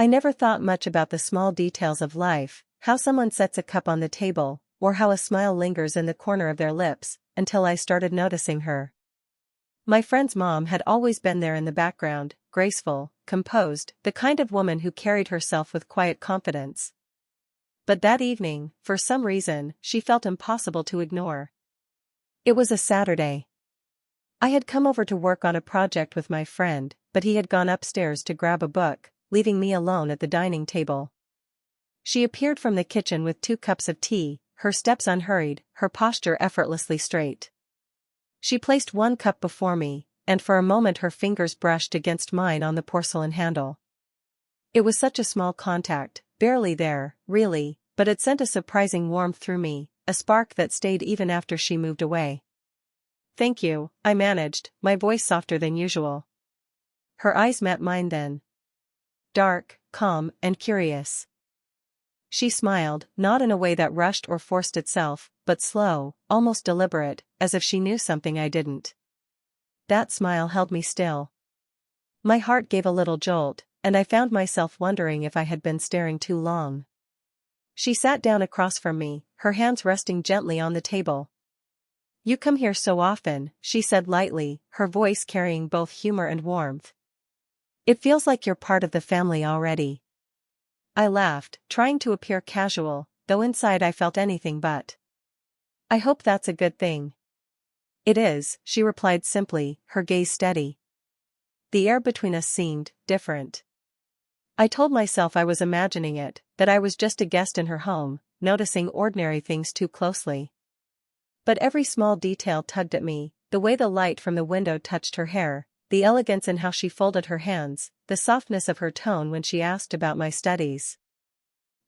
I never thought much about the small details of life, how someone sets a cup on the table, or how a smile lingers in the corner of their lips, until I started noticing her. My friend's mom had always been there in the background, graceful, composed, the kind of woman who carried herself with quiet confidence. But that evening, for some reason, she felt impossible to ignore. It was a Saturday. I had come over to work on a project with my friend, but he had gone upstairs to grab a book, leaving me alone at the dining table. She appeared from the kitchen with 2 cups of tea, her steps unhurried, her posture effortlessly straight. She placed 1 cup before me, and for a moment her fingers brushed against mine on the porcelain handle. It was such a small contact, barely there, really, but it sent a surprising warmth through me, a spark that stayed even after she moved away. "Thank you," I managed, my voice softer than usual. Her eyes met mine then. Dark, calm, and curious. She smiled, not in a way that rushed or forced itself, but slow, almost deliberate, as if she knew something I didn't. That smile held me still. My heart gave a little jolt, and I found myself wondering if I had been staring too long. She sat down across from me, her hands resting gently on the table. "You come here so often," she said lightly, her voice carrying both humor and warmth. "It feels like you're part of the family already." I laughed, trying to appear casual, though inside I felt anything but. "I hope that's a good thing." "It is," she replied simply, her gaze steady. The air between us seemed different. I told myself I was imagining it, that I was just a guest in her home, noticing ordinary things too closely. But every small detail tugged at me, the way the light from the window touched her hair, the elegance in how she folded her hands, the softness of her tone when she asked about my studies.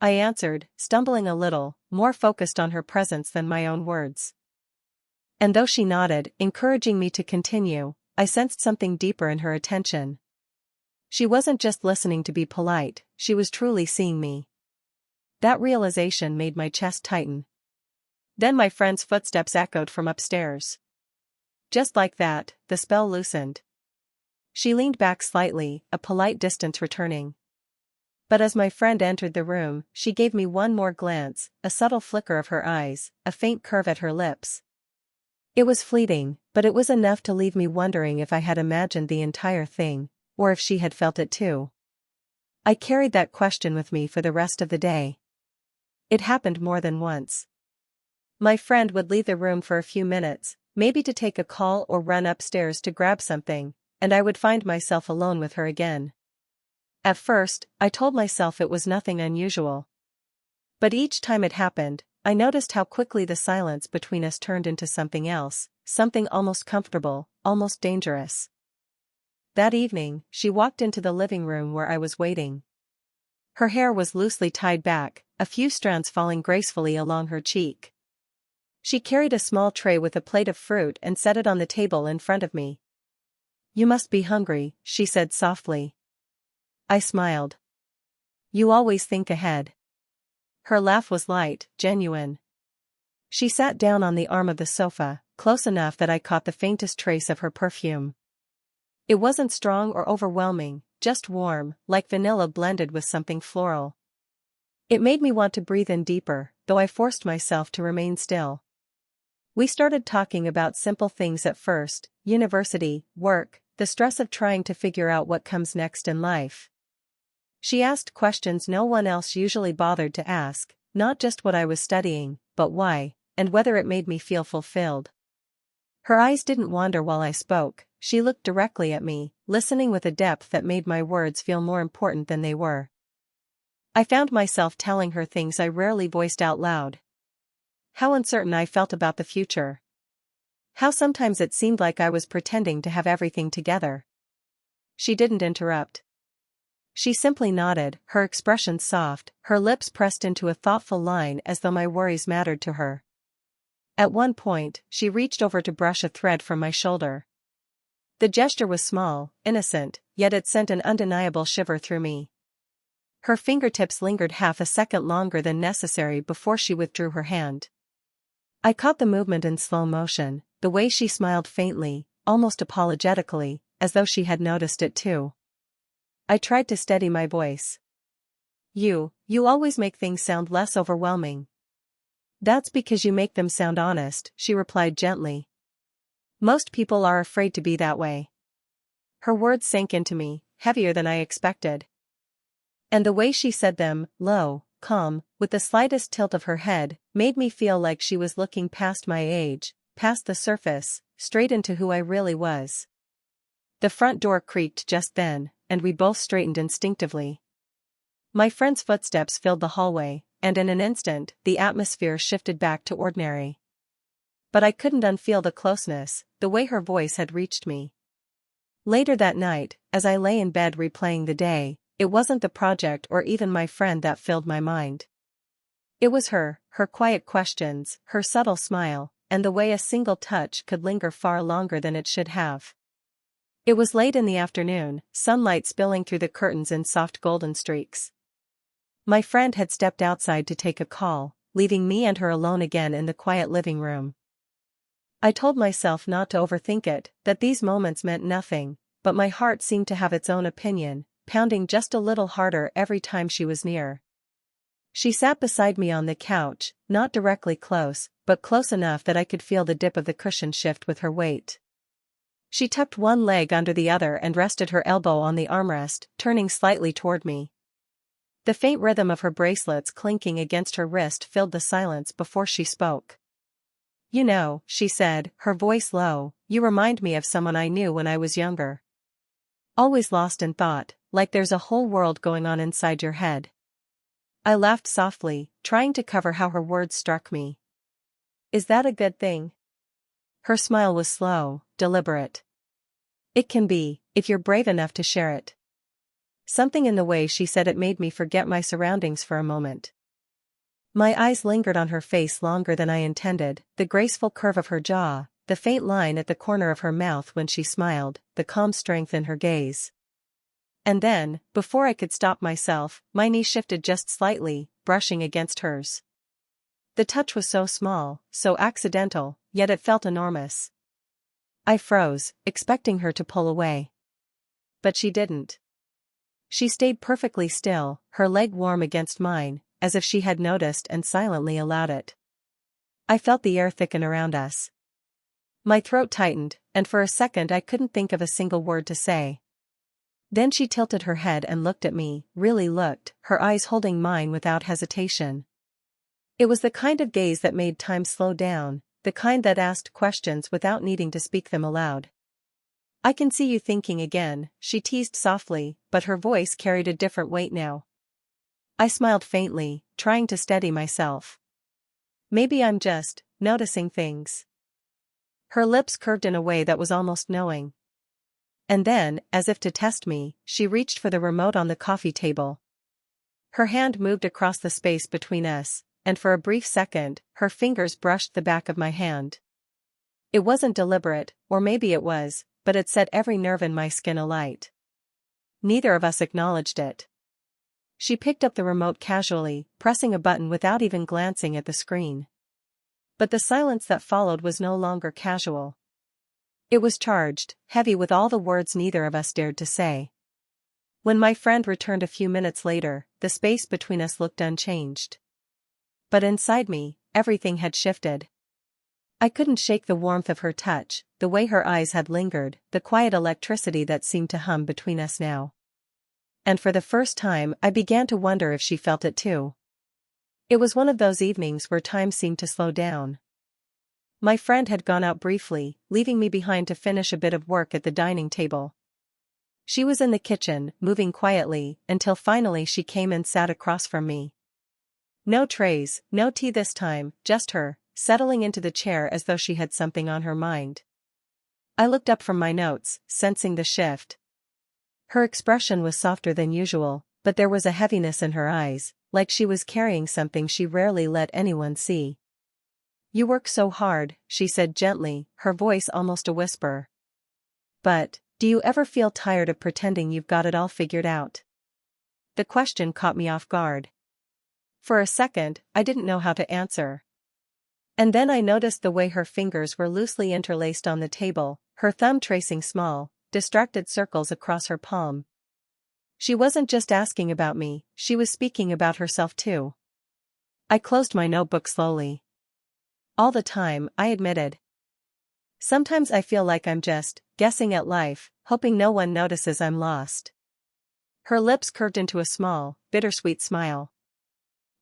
I answered, stumbling a little, more focused on her presence than my own words. And though she nodded, encouraging me to continue, I sensed something deeper in her attention. She wasn't just listening to be polite, she was truly seeing me. That realization made my chest tighten. Then my friend's footsteps echoed from upstairs. Just like that, the spell loosened. She leaned back slightly, a polite distance returning. But as my friend entered the room, she gave me one more glance, a subtle flicker of her eyes, a faint curve at her lips. It was fleeting, but it was enough to leave me wondering if I had imagined the entire thing, or if she had felt it too. I carried that question with me for the rest of the day. It happened more than once. My friend would leave the room for a few minutes, maybe to take a call or run upstairs to grab something, and I would find myself alone with her again. At first, I told myself it was nothing unusual. But each time it happened, I noticed how quickly the silence between us turned into something else, something almost comfortable, almost dangerous. That evening, she walked into the living room where I was waiting. Her hair was loosely tied back, a few strands falling gracefully along her cheek. She carried a small tray with a plate of fruit and set it on the table in front of me. "You must be hungry," she said softly. I smiled. "You always think ahead." Her laugh was light, genuine. She sat down on the arm of the sofa, close enough that I caught the faintest trace of her perfume. It wasn't strong or overwhelming, just warm, like vanilla blended with something floral. It made me want to breathe in deeper, though I forced myself to remain still. We started talking about simple things at first: university, work, the stress of trying to figure out what comes next in life. She asked questions no one else usually bothered to ask, not just what I was studying, but why, and whether it made me feel fulfilled. Her eyes didn't wander while I spoke, she looked directly at me, listening with a depth that made my words feel more important than they were. I found myself telling her things I rarely voiced out loud. How uncertain I felt about the future. How sometimes it seemed like I was pretending to have everything together. She didn't interrupt. She simply nodded, her expression soft, her lips pressed into a thoughtful line as though my worries mattered to her. At one point, she reached over to brush a thread from my shoulder. The gesture was small, innocent, yet it sent an undeniable shiver through me. Her fingertips lingered half a second longer than necessary before she withdrew her hand. I caught the movement in slow motion, the way she smiled faintly, almost apologetically, as though she had noticed it too. I tried to steady my voice. You always make things sound less overwhelming. That's because you make them sound honest, she replied gently. Most people are afraid to be that way. Her words sank into me, heavier than I expected. And the way she said them, low, calm, with the slightest tilt of her head, made me feel like she was looking past my age, past the surface, straight into who I really was. The front door creaked just then, and we both straightened instinctively. My friend's footsteps filled the hallway, and in an instant, the atmosphere shifted back to ordinary. But I couldn't unfeel the closeness, the way her voice had reached me. Later that night, as I lay in bed replaying the day, it wasn't the project or even my friend that filled my mind. It was her quiet questions, her subtle smile, and the way a single touch could linger far longer than it should have. It was late in the afternoon, sunlight spilling through the curtains in soft golden streaks. My friend had stepped outside to take a call, leaving me and her alone again in the quiet living room. I told myself not to overthink it, that these moments meant nothing, but my heart seemed to have its own opinion, pounding just a little harder every time she was near. She sat beside me on the couch, not directly close, but close enough that I could feel the dip of the cushion shift with her weight. She tucked one leg under the other and rested her elbow on the armrest, turning slightly toward me. The faint rhythm of her bracelets clinking against her wrist filled the silence before she spoke. "You know," she said, her voice low, "you remind me of someone I knew when I was younger. Always lost in thought, like there's a whole world going on inside your head." I laughed softly, trying to cover how her words struck me. "Is that a good thing?" Her smile was slow, deliberate. "It can be, if you're brave enough to share it." Something in the way she said it made me forget my surroundings for a moment. My eyes lingered on her face longer than I intended, the graceful curve of her jaw, the faint line at the corner of her mouth when she smiled, the calm strength in her gaze. And then, before I could stop myself, my knee shifted just slightly, brushing against hers. The touch was so small, so accidental, yet it felt enormous. I froze, expecting her to pull away. But she didn't. She stayed perfectly still, her leg warm against mine, as if she had noticed and silently allowed it. I felt the air thicken around us. My throat tightened, and for a second I couldn't think of a single word to say. Then she tilted her head and looked at me, really looked, her eyes holding mine without hesitation. It was the kind of gaze that made time slow down, the kind that asked questions without needing to speak them aloud. "I can see you thinking again," she teased softly, but her voice carried a different weight now. I smiled faintly, trying to steady myself. "Maybe I'm just noticing things." Her lips curved in a way that was almost knowing. And then, as if to test me, she reached for the remote on the coffee table. Her hand moved across the space between us, and for a brief second, her fingers brushed the back of my hand. It wasn't deliberate, or maybe it was, but it set every nerve in my skin alight. Neither of us acknowledged it. She picked up the remote casually, pressing a button without even glancing at the screen. But the silence that followed was no longer casual. It was charged, heavy with all the words neither of us dared to say. When my friend returned a few minutes later, the space between us looked unchanged. But inside me, everything had shifted. I couldn't shake the warmth of her touch, the way her eyes had lingered, the quiet electricity that seemed to hum between us now. And for the first time I began to wonder if she felt it too. It was one of those evenings where time seemed to slow down. My friend had gone out briefly, leaving me behind to finish a bit of work at the dining table. She was in the kitchen, moving quietly, until finally she came and sat across from me. No trays, no tea this time, just her, settling into the chair as though she had something on her mind. I looked up from my notes, sensing the shift. Her expression was softer than usual, but there was a heaviness in her eyes, like she was carrying something she rarely let anyone see. "You work so hard," she said gently, her voice almost a whisper. "But, do you ever feel tired of pretending you've got it all figured out?" The question caught me off guard. For a second, I didn't know how to answer. And then I noticed the way her fingers were loosely interlaced on the table, her thumb tracing small, distracted circles across her palm. She wasn't just asking about me, she was speaking about herself too. I closed my notebook slowly. All the time, I admitted. Sometimes I feel like I'm just guessing at life, hoping no one notices I'm lost. Her lips curved into a small, bittersweet smile.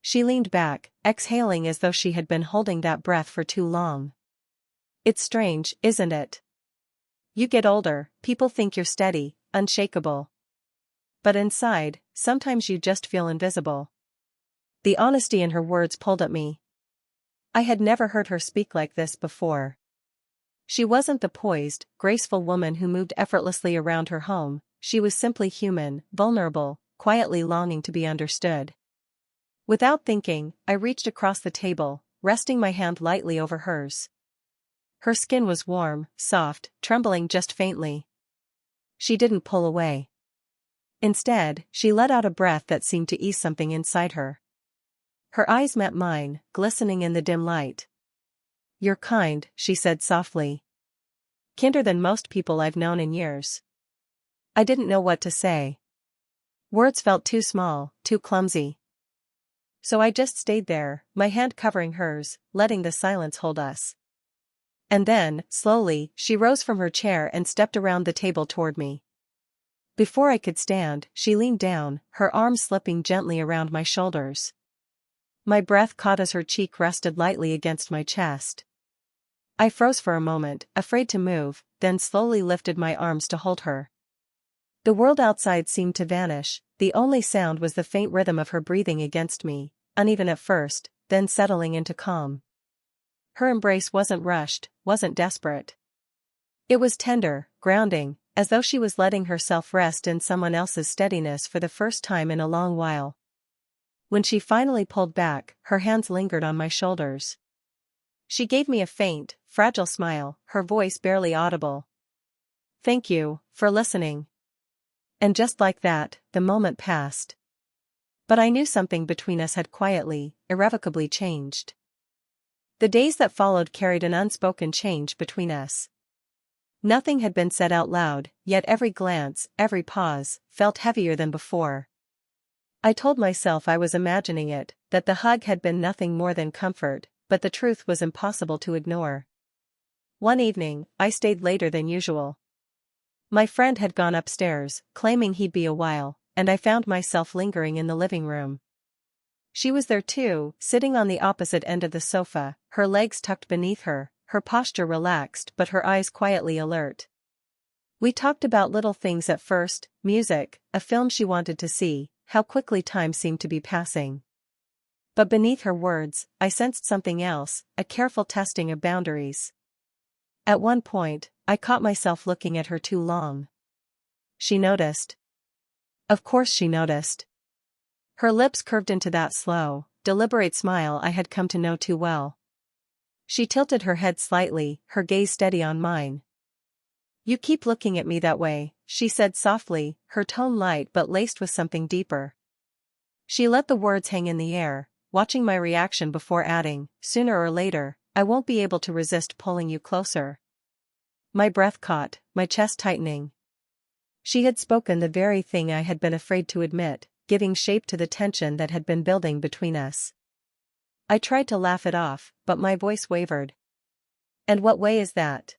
She leaned back, exhaling as though she had been holding that breath for too long. It's strange, isn't it? You get older, people think you're steady, unshakable. But inside, sometimes you just feel invisible. The honesty in her words pulled at me. I had never heard her speak like this before. She wasn't the poised, graceful woman who moved effortlessly around her home, she was simply human, vulnerable, quietly longing to be understood. Without thinking, I reached across the table, resting my hand lightly over hers. Her skin was warm, soft, trembling just faintly. She didn't pull away. Instead, she let out a breath that seemed to ease something inside her. Her eyes met mine, glistening in the dim light. "You're kind," she said softly. "Kinder than most people I've known in years." I didn't know what to say. Words felt too small, too clumsy. So I just stayed there, my hand covering hers, letting the silence hold us. And then, slowly, she rose from her chair and stepped around the table toward me. Before I could stand, she leaned down, her arms slipping gently around my shoulders. My breath caught as her cheek rested lightly against my chest. I froze for a moment, afraid to move, then slowly lifted my arms to hold her. The world outside seemed to vanish, the only sound was the faint rhythm of her breathing against me, uneven at first, then settling into calm. Her embrace wasn't rushed, wasn't desperate. It was tender, grounding, as though she was letting herself rest in someone else's steadiness for the first time in a long while. When she finally pulled back, her hands lingered on my shoulders. She gave me a faint, fragile smile, her voice barely audible. "Thank you, for listening." And just like that, the moment passed. But I knew something between us had quietly, irrevocably changed. The days that followed carried an unspoken change between us. Nothing had been said out loud, yet every glance, every pause, felt heavier than before. I told myself I was imagining it, that the hug had been nothing more than comfort, but the truth was impossible to ignore. One evening, I stayed later than usual. My friend had gone upstairs, claiming he'd be a while, and I found myself lingering in the living room. She was there too, sitting on the opposite end of the sofa, her legs tucked beneath her, her posture relaxed but her eyes quietly alert. We talked about little things at first, music, a film she wanted to see, how quickly time seemed to be passing. But beneath her words, I sensed something else, a careful testing of boundaries. At one point, I caught myself looking at her too long. She noticed. Of course she noticed. Her lips curved into that slow, deliberate smile I had come to know too well. She tilted her head slightly, her gaze steady on mine. "You keep looking at me that way," she said softly, her tone light but laced with something deeper. She let the words hang in the air, watching my reaction before adding, "Sooner or later, I won't be able to resist pulling you closer." My breath caught, my chest tightening. She had spoken the very thing I had been afraid to admit, giving shape to the tension that had been building between us. I tried to laugh it off, but my voice wavered. "And what way is that?"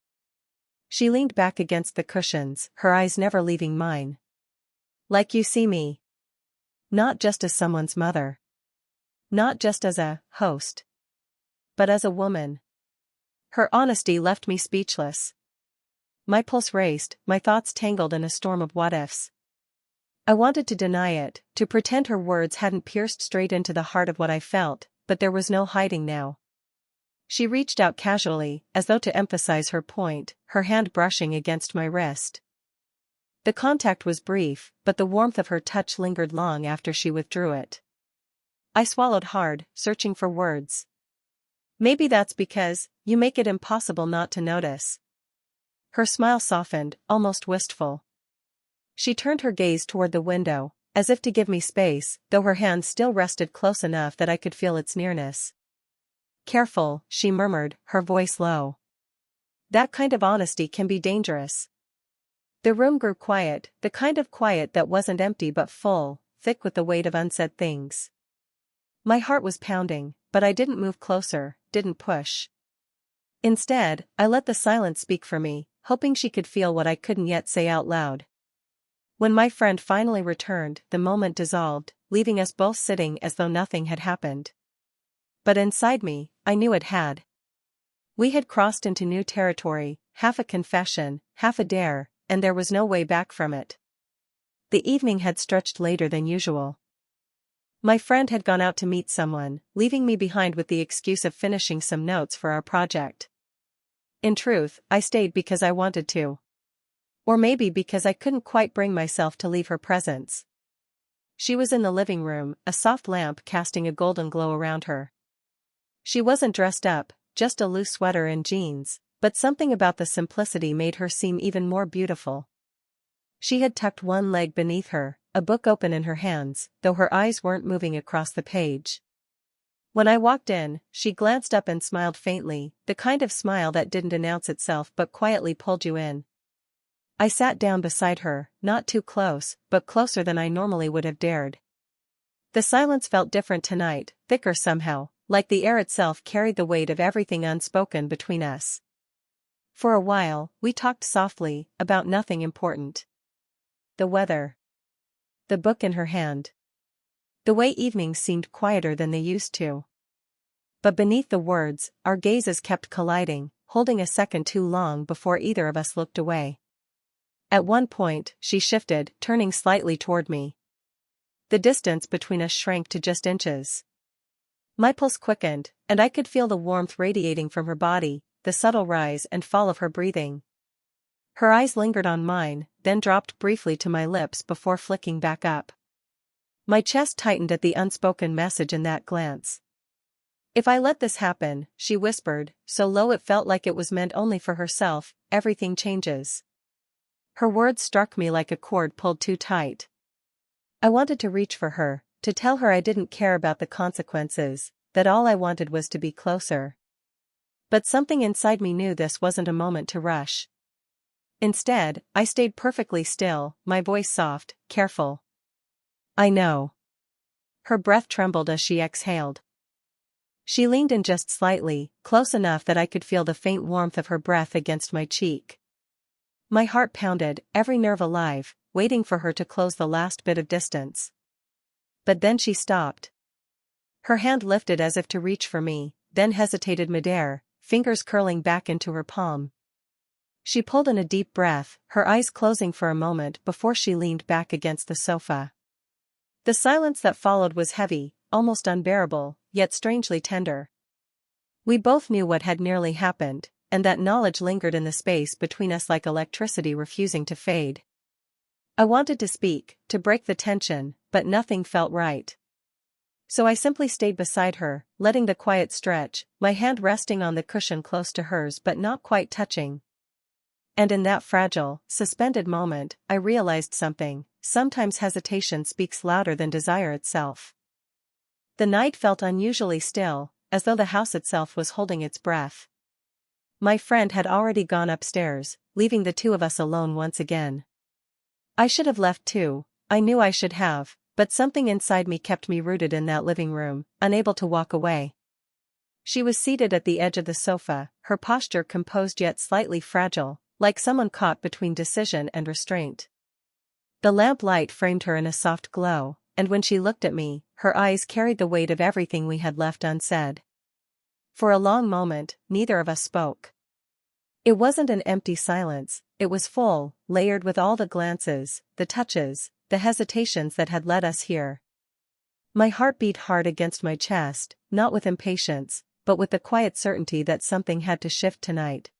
She leaned back against the cushions, her eyes never leaving mine. "Like you see me. Not just as someone's mother. Not just as a host. But as a woman." Her honesty left me speechless. My pulse raced, my thoughts tangled in a storm of what-ifs. I wanted to deny it, to pretend her words hadn't pierced straight into the heart of what I felt, but there was no hiding now. She reached out casually, as though to emphasize her point, her hand brushing against my wrist. The contact was brief, but the warmth of her touch lingered long after she withdrew it. I swallowed hard, searching for words. "Maybe that's because you make it impossible not to notice." Her smile softened, almost wistful. She turned her gaze toward the window, as if to give me space, though her hand still rested close enough that I could feel its nearness. "Careful," she murmured, her voice low. "That kind of honesty can be dangerous." The room grew quiet, the kind of quiet that wasn't empty but full, thick with the weight of unsaid things. My heart was pounding, but I didn't move closer, didn't push. Instead, I let the silence speak for me, hoping she could feel what I couldn't yet say out loud. When my friend finally returned, the moment dissolved, leaving us both sitting as though nothing had happened. But inside me, I knew it had. We had crossed into new territory, half a confession, half a dare, and there was no way back from it. The evening had stretched later than usual. My friend had gone out to meet someone, leaving me behind with the excuse of finishing some notes for our project. In truth, I stayed because I wanted to. Or maybe because I couldn't quite bring myself to leave her presence. She was in the living room, a soft lamp casting a golden glow around her. She wasn't dressed up, just a loose sweater and jeans, but something about the simplicity made her seem even more beautiful. She had tucked one leg beneath her, a book open in her hands, though her eyes weren't moving across the page. When I walked in, she glanced up and smiled faintly, the kind of smile that didn't announce itself but quietly pulled you in. I sat down beside her, not too close, but closer than I normally would have dared. The silence felt different tonight, thicker somehow, like the air itself carried the weight of everything unspoken between us. For a while, we talked softly, about nothing important. The weather. The book in her hand. The way evenings seemed quieter than they used to. But beneath the words, our gazes kept colliding, holding a second too long before either of us looked away. At one point, she shifted, turning slightly toward me. The distance between us shrank to just inches. My pulse quickened, and I could feel the warmth radiating from her body, the subtle rise and fall of her breathing. Her eyes lingered on mine, then dropped briefly to my lips before flicking back up. My chest tightened at the unspoken message in that glance. "If I let this happen," she whispered, so low it felt like it was meant only for herself, "everything changes." Her words struck me like a cord pulled too tight. I wanted to reach for her, to tell her I didn't care about the consequences, that all I wanted was to be closer. But something inside me knew this wasn't a moment to rush. Instead, I stayed perfectly still, my voice soft, careful. "I know." Her breath trembled as she exhaled. She leaned in just slightly, close enough that I could feel the faint warmth of her breath against my cheek. My heart pounded, every nerve alive, waiting for her to close the last bit of distance. But then she stopped. Her hand lifted as if to reach for me, then hesitated midair, fingers curling back into her palm. She pulled in a deep breath, her eyes closing for a moment before she leaned back against the sofa. The silence that followed was heavy, almost unbearable, yet strangely tender. We both knew what had nearly happened, and that knowledge lingered in the space between us like electricity refusing to fade. I wanted to speak, to break the tension, but nothing felt right. So I simply stayed beside her, letting the quiet stretch, my hand resting on the cushion close to hers but not quite touching. And in that fragile, suspended moment, I realized something: sometimes hesitation speaks louder than desire itself. The night felt unusually still, as though the house itself was holding its breath. My friend had already gone upstairs, leaving the two of us alone once again. I should have left too, I knew I should have, but something inside me kept me rooted in that living room, unable to walk away. She was seated at the edge of the sofa, her posture composed yet slightly fragile, like someone caught between decision and restraint. The lamp light framed her in a soft glow, and when she looked at me, her eyes carried the weight of everything we had left unsaid. For a long moment, neither of us spoke. It wasn't an empty silence, it was full, layered with all the glances, the touches, the hesitations that had led us here. My heart beat hard against my chest, not with impatience, but with the quiet certainty that something had to shift tonight.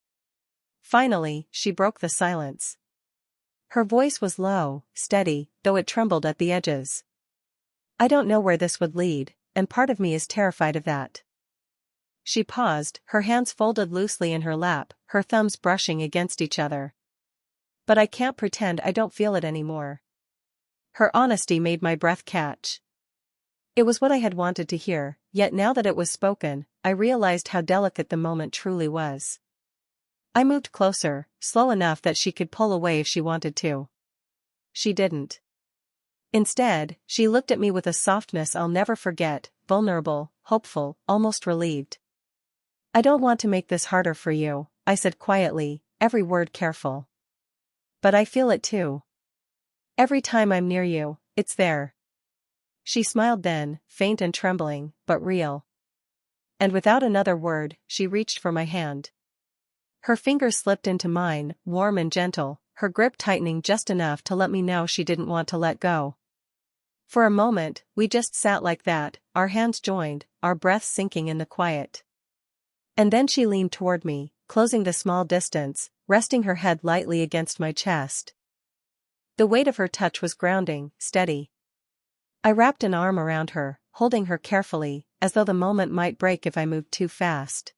Finally, she broke the silence. Her voice was low, steady, though it trembled at the edges. "I don't know where this would lead, and part of me is terrified of that." She paused, her hands folded loosely in her lap, her thumbs brushing against each other. "But I can't pretend I don't feel it anymore." Her honesty made my breath catch. It was what I had wanted to hear, yet now that it was spoken, I realized how delicate the moment truly was. I moved closer, slow enough that she could pull away if she wanted to. She didn't. Instead, she looked at me with a softness I'll never forget, vulnerable, hopeful, almost relieved. "I don't want to make this harder for you," I said quietly, every word careful. "But I feel it too. Every time I'm near you, it's there." She smiled then, faint and trembling, but real. And without another word, she reached for my hand. Her fingers slipped into mine, warm and gentle, her grip tightening just enough to let me know she didn't want to let go. For a moment, we just sat like that, our hands joined, our breaths sinking in the quiet. And then she leaned toward me, closing the small distance, resting her head lightly against my chest. The weight of her touch was grounding, steady. I wrapped an arm around her, holding her carefully, as though the moment might break if I moved too fast.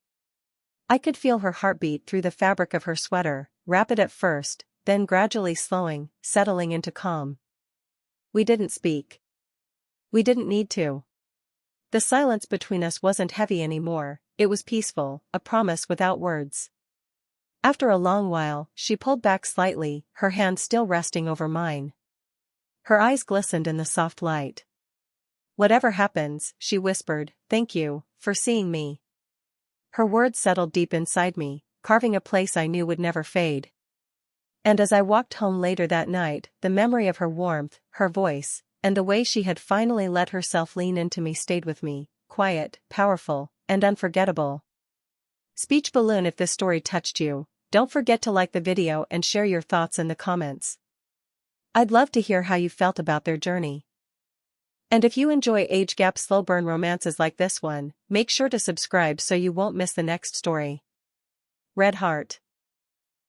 I could feel her heartbeat through the fabric of her sweater, rapid at first, then gradually slowing, settling into calm. We didn't speak. We didn't need to. The silence between us wasn't heavy anymore, it was peaceful, a promise without words. After a long while, she pulled back slightly, her hand still resting over mine. Her eyes glistened in the soft light. "Whatever happens," she whispered, "thank you, for seeing me." Her words settled deep inside me, carving a place I knew would never fade. And as I walked home later that night, the memory of her warmth, her voice, and the way she had finally let herself lean into me stayed with me, quiet, powerful, and unforgettable. Speech balloon. If this story touched you, don't forget to like the video and share your thoughts in the comments. I'd love to hear how you felt about their journey. And if you enjoy age gap slow burn romances like this one, make sure to subscribe so you won't miss the next story. Red Heart.